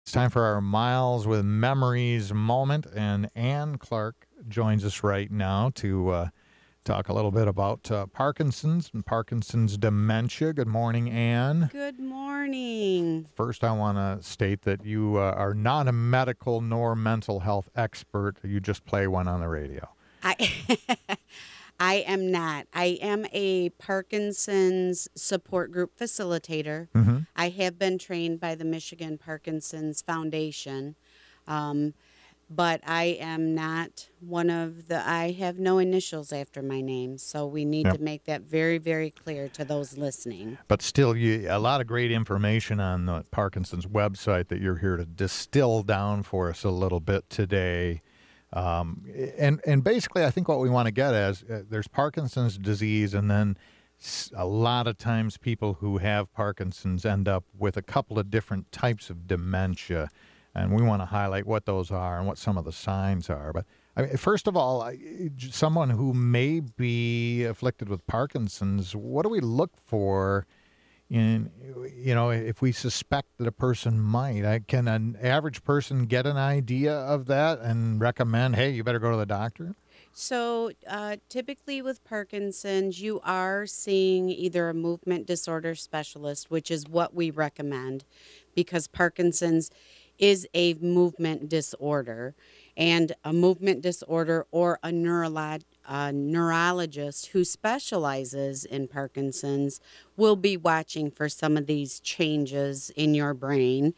It's time for our Miles with Memories moment, and Ann Clark joins us right now to talk a little bit about Parkinson's and Parkinson's dementia. Good morning, Ann. Good morning. First, I want to state that you are not a medical nor mental health expert. You just play one on the radio. I I am not. I am a Parkinson's support group facilitator. Mm-hmm. I have been trained by the Michigan Parkinson's Foundation, um, but I am not one of the. I have no initials after my name, so we need Yep. to make that very, very clear to those listening. But still, a lot of great information on the Parkinson's website that you're here to distill down for us a little bit today. And basically, I think what we want to get at is there's Parkinson's disease, and then a lot of times people who have Parkinson's end up with a couple of different types of dementia, and we want to highlight what those are and what some of the signs are. But I mean, first of all, someone who may be afflicted with Parkinson's, what do we look for? If we suspect that a person might, can an average person get an idea of that and recommend, hey, you better go to the doctor? So, typically with Parkinson's, you are seeing either a movement disorder specialist, which is what we recommend because Parkinson's is a movement disorder. And a movement disorder or a neurologist who specializes in Parkinson's will be watching for some of these changes in your brain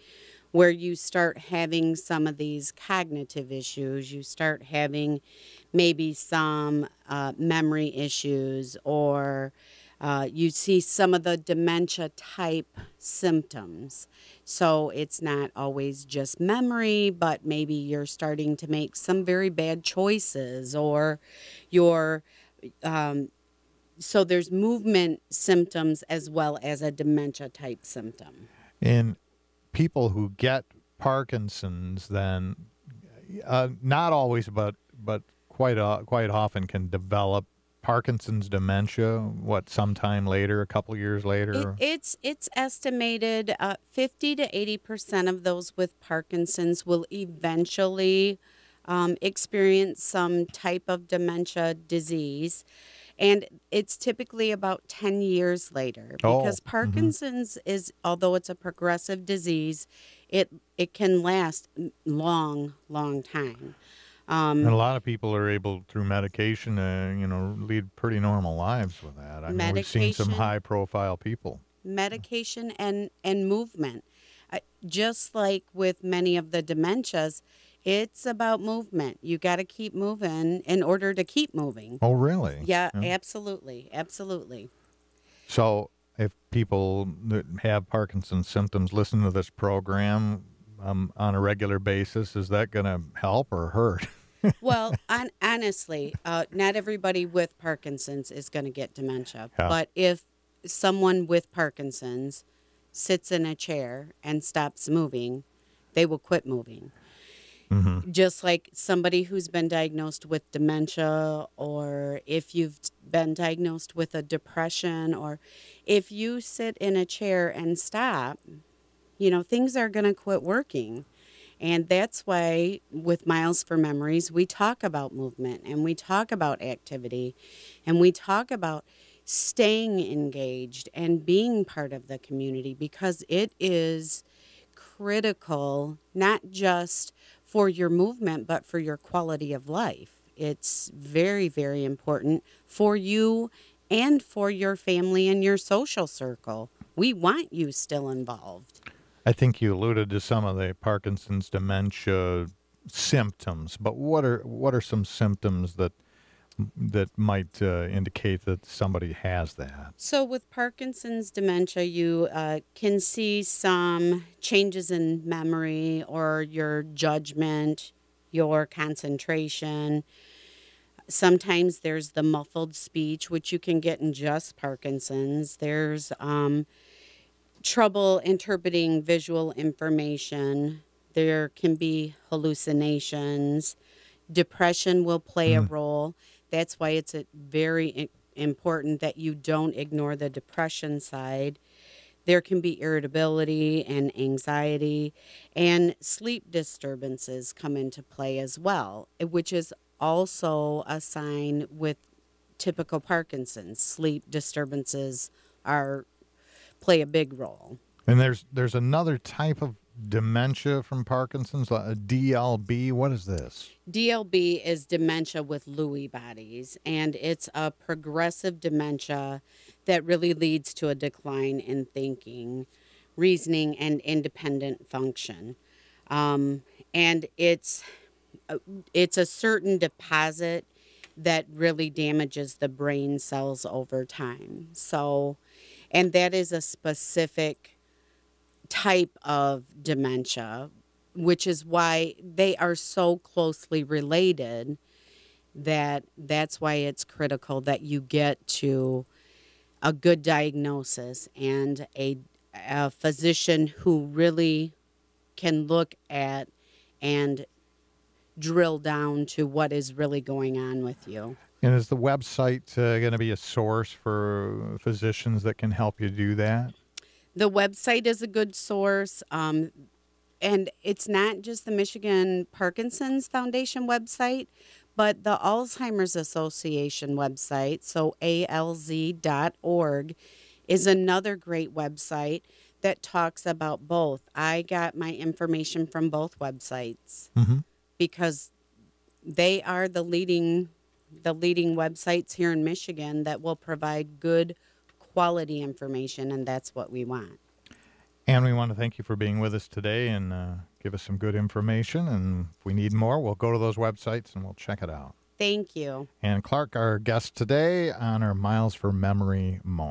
where you start having some of these cognitive issues. You start having maybe some memory issues, or you see some of the dementia type symptoms. So it's not always just memory, but maybe you're starting to make some very bad choices, or you're so there's movement symptoms as well as a dementia type symptom. In people who get Parkinson's, then not always, but quite often can develop Parkinson's dementia. What, sometime later, a couple years later? It's estimated 50 to 80% of those with Parkinson's will eventually experience some type of dementia disease. And it's typically about 10 years later because Parkinson's is, although it's a progressive disease, it can last long, long time. And a lot of people are able, through medication, lead pretty normal lives with that. I mean, we've seen some high-profile people. Medication and movement. Just like with many of the dementias, it's about movement. You got to keep moving in order to keep moving. Oh, really? Yeah, absolutely. Absolutely. So if people that have Parkinson's symptoms listen to this program on a regular basis, is that going to help or hurt? Well, honestly, not everybody with Parkinson's is going to get dementia. Yeah. But if someone with Parkinson's sits in a chair and stops moving, they will quit moving. Mm-hmm. Just like somebody who's been diagnosed with dementia, or if you've been diagnosed with a depression, or if you sit in a chair and stop, things are going to quit working. And that's why with Miles for Memories, we talk about movement and we talk about activity and we talk about staying engaged and being part of the community, because it is critical, not just for your movement, but for your quality of life. It's very, very important for you and for your family and your social circle. We want you still involved. I think you alluded to some of the Parkinson's dementia symptoms, but what are some symptoms that might indicate that somebody has that? So with Parkinson's dementia, you can see some changes in memory or your judgment, your concentration. Sometimes there's the muffled speech, which you can get in just Parkinson's. There's trouble interpreting visual information. There can be hallucinations. Depression will play a role. That's why it's very important that you don't ignore the depression side. There can be irritability and anxiety, and sleep disturbances come into play as well, which is also a sign with typical Parkinson's. Sleep disturbances are play a big role. And there's another type of dementia from Parkinson's, a DLB. What is this? DLB is dementia with Lewy bodies, and it's a progressive dementia that really leads to a decline in thinking, reasoning, and independent function. And it's a certain deposit that really damages the brain cells over time. So, and that is a specific type of dementia, which is why they are so closely related that's why it's critical that you get to a good diagnosis and a physician who really can look at and drill down to what is really going on with you. And is the website going to be a source for physicians that can help you do that? The website is a good source. And it's not just the Michigan Parkinson's Foundation website, but the Alzheimer's Association website, so alz.org, is another great website that talks about both. I got my information from both websites because they are the leading websites here in Michigan that will provide good quality information, and that's what we want. And we want to thank you for being with us today and give us some good information. And if we need more, we'll go to those websites and we'll check it out. Thank you. And Clark, our guest today on our Miles for Memory moment.